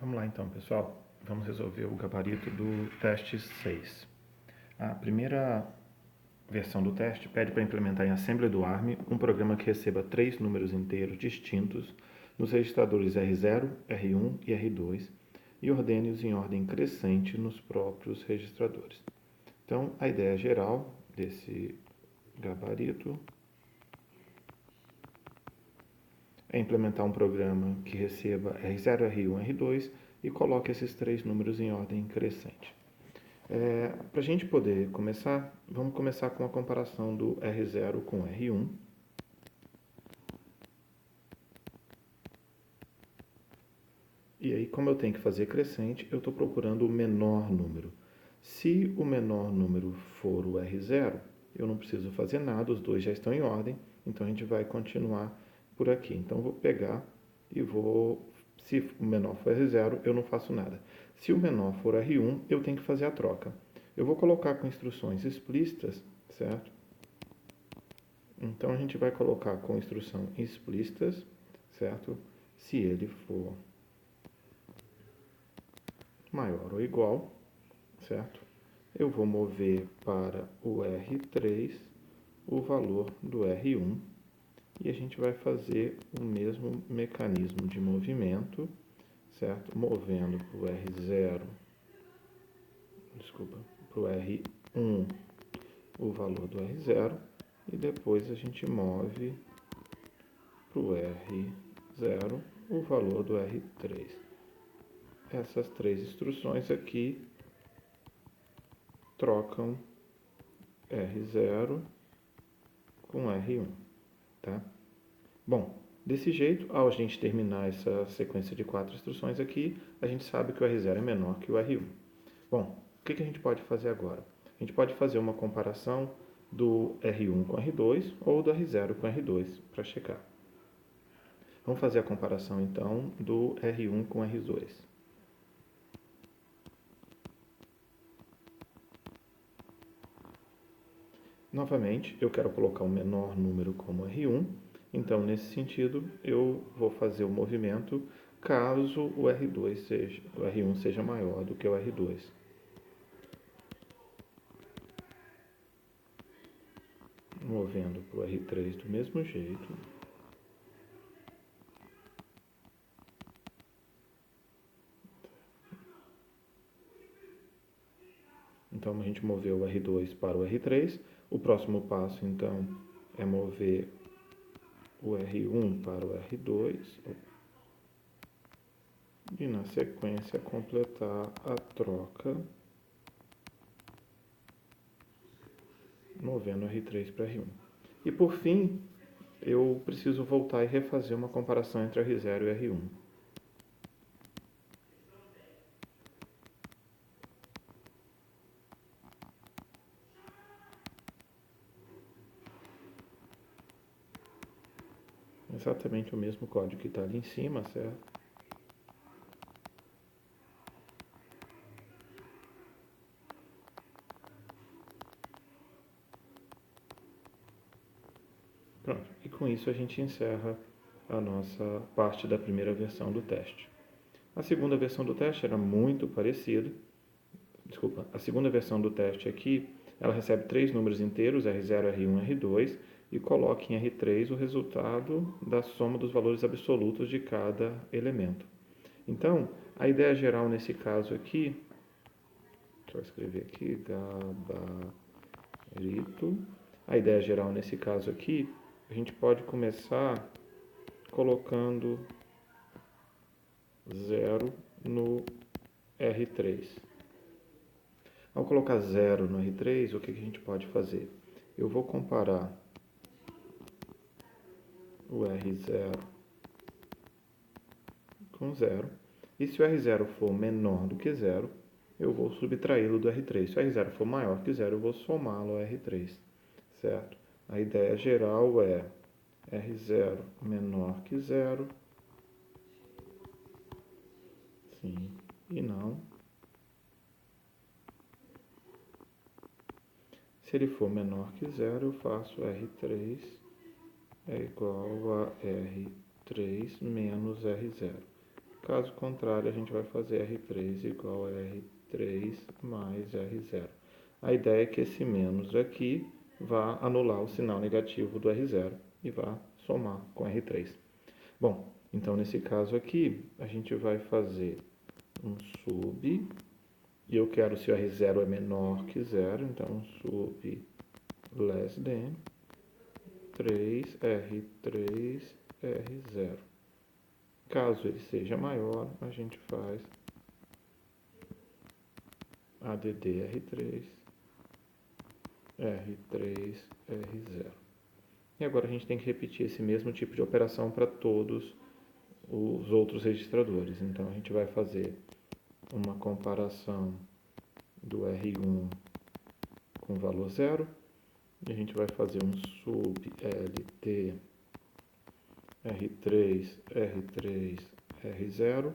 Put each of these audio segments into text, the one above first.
Vamos lá então, pessoal. Vamos resolver o gabarito do teste 6. A primeira versão do teste pede para implementar em Assembly do ARM um programa que receba 3 números inteiros distintos nos registradores R0, R1 e R2 e ordene-os em ordem crescente nos próprios registradores. Então, a ideia geral desse gabarito é implementar um programa que receba R0, R1, R2 e coloque esses 3 números em ordem crescente. Para a gente poder começar, vamos começar com a comparação do R0 com R1. E aí, como eu tenho que fazer crescente, eu estou procurando o menor número. Se o menor número for o R0, eu não preciso fazer nada, os dois já estão em ordem, então a gente vai continuar por aqui. Então, eu vou pegar e se o menor for R0, eu não faço nada. Se o menor for R1, eu tenho que fazer a troca. Eu vou colocar com instruções explícitas, certo? Então, a gente vai colocar com instrução explícitas, certo? Se ele for maior ou igual, certo? Eu vou mover para o R3 o valor do R1 e a gente vai fazer o mesmo mecanismo de movimento, certo? Movendo para o R0, para o R1 o valor do R0 e depois a gente move para o R0 o valor do R3. Essas 3 instruções aqui trocam R0 com R1, tá? Bom, desse jeito, ao a gente terminar essa sequência de 4 instruções aqui, a gente sabe que o R0 é menor que o R1. Bom, o que a gente pode fazer agora? A gente pode fazer uma comparação do R1 com R2 ou do R0 com R2 para checar. Vamos fazer a comparação então do R1 com R2. Novamente, eu quero colocar o menor número como R1, então nesse sentido eu vou fazer o movimento caso o R1 seja maior do que o R2. Movendo para o R3 do mesmo jeito. Então a gente moveu o R2 para o R3. O próximo passo então é mover o R1 para o R2 e na sequência completar a troca movendo o R3 para R1. E por fim, eu preciso voltar e refazer uma comparação entre R0 e R1. Exatamente o mesmo código que está ali em cima, certo? Pronto. E com isso a gente encerra a nossa parte da primeira versão do teste. A segunda versão do teste era muito parecida. A segunda versão do teste aqui, ela recebe 3 números inteiros, R0, R1, R2, e coloca em R3 o resultado da soma dos valores absolutos de cada elemento. Então, a ideia geral nesse caso aqui, deixa eu escrever aqui, gabarito. A ideia geral nesse caso aqui, a gente pode começar colocando 0 no R3. Ao colocar 0 no R3, o que a gente pode fazer? Eu vou comparar o R0 com 0. E se o R0 for menor do que 0, eu vou subtraí-lo do R3. Se o R0 for maior que 0, eu vou somá-lo ao R3, certo? A ideia geral é R0 menor que 0, sim e não. Se ele for menor que 0, eu faço R3 é igual a R3 menos R0. Caso contrário, a gente vai fazer R3 igual a R3 mais R0. A ideia é que esse menos aqui vá anular o sinal negativo do R0 e vá somar com R3. Bom, então nesse caso aqui, a gente vai fazer um sub, e eu quero se o R0 é menor que 0, então sub less than 3R3 R0. Caso ele seja maior, a gente faz ADD R3 R3 R0. E agora a gente tem que repetir esse mesmo tipo de operação para todos os outros registradores. Então a gente vai fazer uma comparação do R1 com valor 0, e a gente vai fazer um sub LT R3 R3 R0,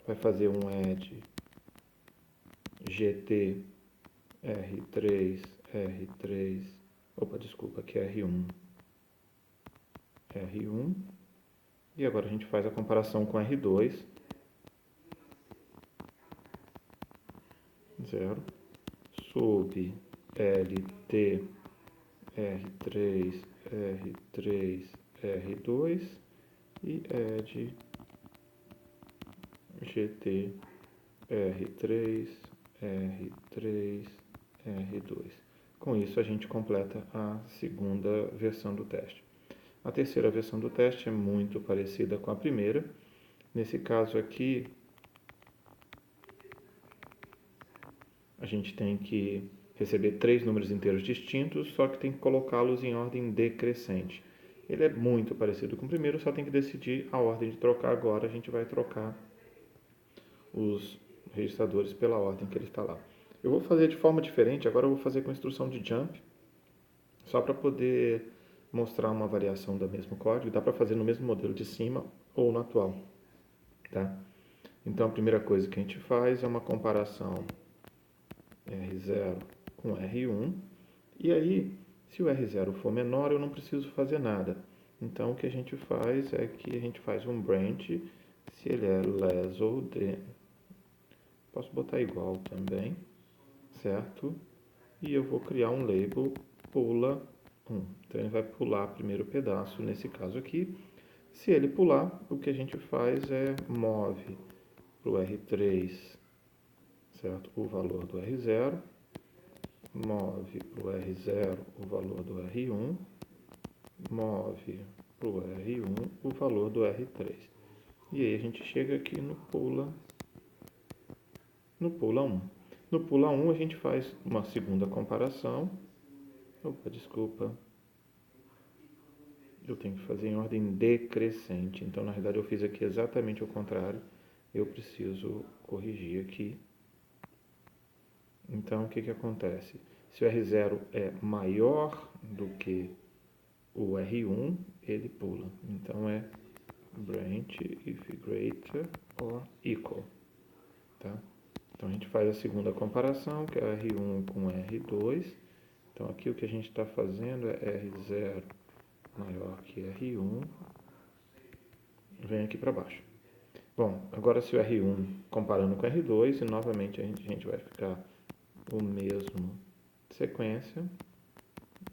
vai fazer um add GT R3 R3, aqui é R1, e agora a gente faz a comparação com R2, 0, sub LT R3 R3 R2 e add GT R3 R3 R2. Com isso a gente completa a segunda versão do teste. A terceira versão do teste é muito parecida com a primeira. Nesse caso aqui, a gente tem que receber 3 números inteiros distintos, só que tem que colocá-los em ordem decrescente. Ele é muito parecido com o primeiro, só tem que decidir a ordem de trocar agora. A gente vai trocar os registradores pela ordem que ele está lá. Eu vou fazer de forma diferente, agora eu vou fazer com instrução de jump, só para poder mostrar uma variação do mesmo código. Dá para fazer no mesmo modelo de cima ou no atual, tá? Então a primeira coisa que a gente faz é uma comparação R0 com R1, e aí, se o R0 for menor, eu não preciso fazer nada. Então o que a gente faz é que a gente faz um branch, se ele é less ou than, posso botar igual também, certo? E eu vou criar um label pula 1. Então ele vai pular o primeiro pedaço, nesse caso aqui. Se ele pular, o que a gente faz é move para o R3, certo? O valor do R0, move para o R0 o valor do R1, move para o R1 o valor do R3. E aí a gente chega aqui no pula 1. No pula 1 a gente faz uma segunda comparação. Desculpa. Eu tenho que fazer em ordem decrescente. Então, na realidade, eu fiz aqui exatamente o contrário. Eu preciso corrigir aqui. Então, o que acontece? Se o R0 é maior do que o R1, ele pula. Então, é branch if greater or equal. Tá? Então, a gente faz a segunda comparação, que é R1 com R2. Então, aqui o que a gente está fazendo é R0 maior que R1, vem aqui para baixo. Bom, agora se o R1 comparando com R2, e novamente a gente vai ficar o mesmo sequência,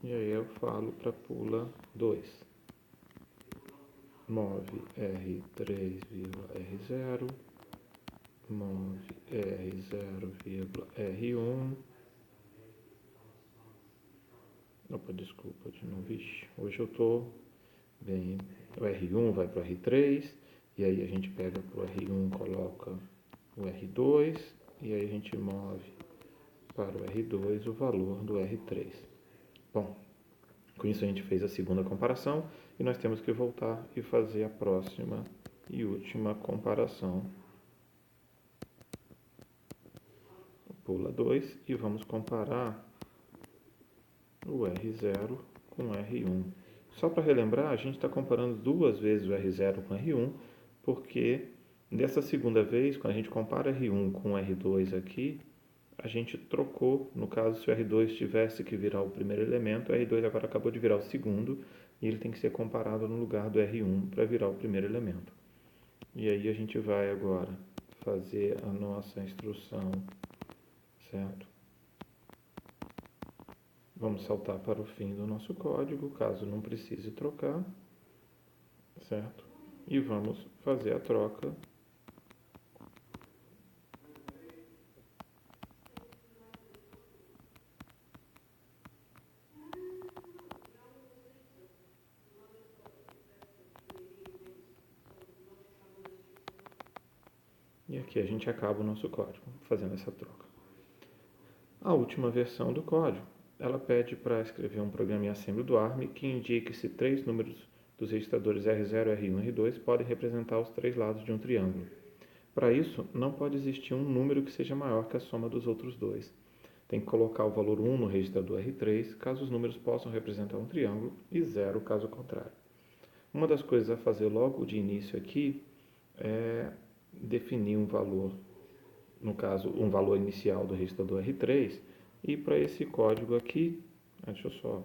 e aí eu falo para pula 2. Move R3,R0, move R0,R1. Desculpa, de novo. Vixe, hoje eu tô bem. O R1 vai para o R3, e aí a gente pega para o R1, coloca o R2, e aí a gente move para o R2 o valor do R3. Bom, com isso a gente fez a segunda comparação, e nós temos que voltar e fazer a próxima e última comparação. Pula 2 e vamos comparar o R0 com o R1. Só para relembrar, a gente está comparando duas vezes o R0 com o R1, porque dessa segunda vez, quando a gente compara R1 com o R2 aqui, a gente trocou. No caso, se o R2 tivesse que virar o primeiro elemento, o R2 agora acabou de virar o segundo, e ele tem que ser comparado no lugar do R1 para virar o primeiro elemento. E aí a gente vai agora fazer a nossa instrução, certo? Vamos saltar para o fim do nosso código, caso não precise trocar, certo? E vamos fazer a troca. E aqui a gente acaba o nosso código, fazendo essa troca. A última versão do código, ela pede para escrever um programa em assembly do ARM que indique se 3 números dos registradores R0, R1 e R2 podem representar os 3 lados de um triângulo. Para isso, não pode existir um número que seja maior que a soma dos outros dois. Tem que colocar o valor 1 no registrador R3, caso os números possam representar um triângulo, e 0 caso contrário. Uma das coisas a fazer logo de início aqui é definir um valor, no caso, um valor inicial do registrador R3, e para esse código aqui, deixa eu só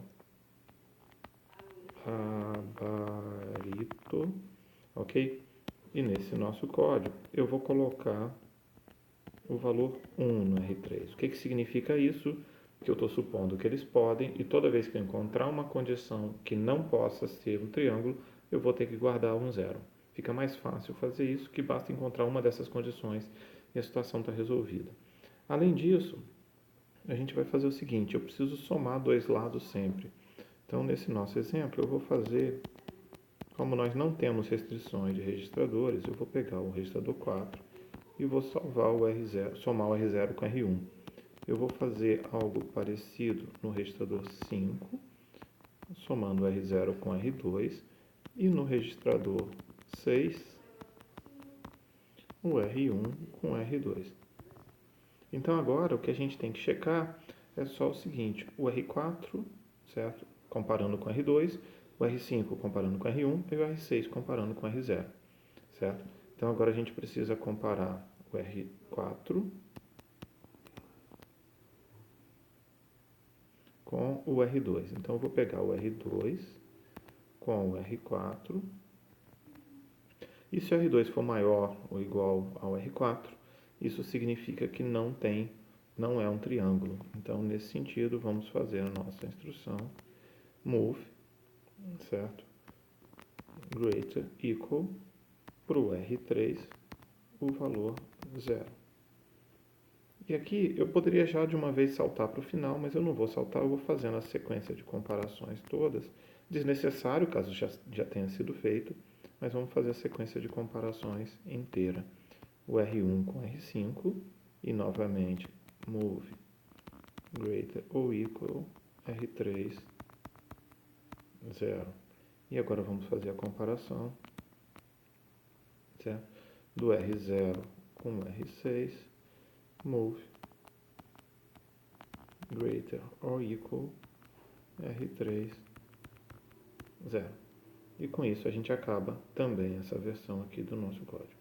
gabarito, ok? E nesse nosso código eu vou colocar o valor 1 no R3. O que significa isso? Que eu estou supondo que eles podem, e toda vez que eu encontrar uma condição que não possa ser um triângulo, eu vou ter que guardar um zero. Fica mais fácil fazer isso, que basta encontrar uma dessas condições e a situação está resolvida. Além disso, a gente vai fazer o seguinte, eu preciso somar dois lados sempre. Então, nesse nosso exemplo, eu vou fazer, como nós não temos restrições de registradores, eu vou pegar o registrador 4 e vou salvar o R0, somar o R0 com R1. Eu vou fazer algo parecido no registrador 5, somando o R0 com R2, e no registrador 6, o R1 com R2. Então agora o que a gente tem que checar é só o seguinte, o R4, certo? Comparando com o R2, o R5 comparando com o R1 e o R6 comparando com o R0, certo? Então agora a gente precisa comparar o R4 com o R2. Então eu vou pegar o R2 com o R4. E se o R2 for maior ou igual ao R4, isso significa que não é um triângulo. Então, nesse sentido, vamos fazer a nossa instrução move, certo? Greater equal para o R3 o valor 0. E aqui eu poderia já de uma vez saltar para o final, mas eu não vou saltar, eu vou fazendo a sequência de comparações todas, desnecessário caso já tenha sido feito, mas vamos fazer a sequência de comparações inteira. O R1 com R5 e novamente move greater ou equal R3 0. E agora vamos fazer a comparação, certo? Do R0 com R6, move greater or equal R3 0. E com isso a gente acaba também essa versão aqui do nosso código.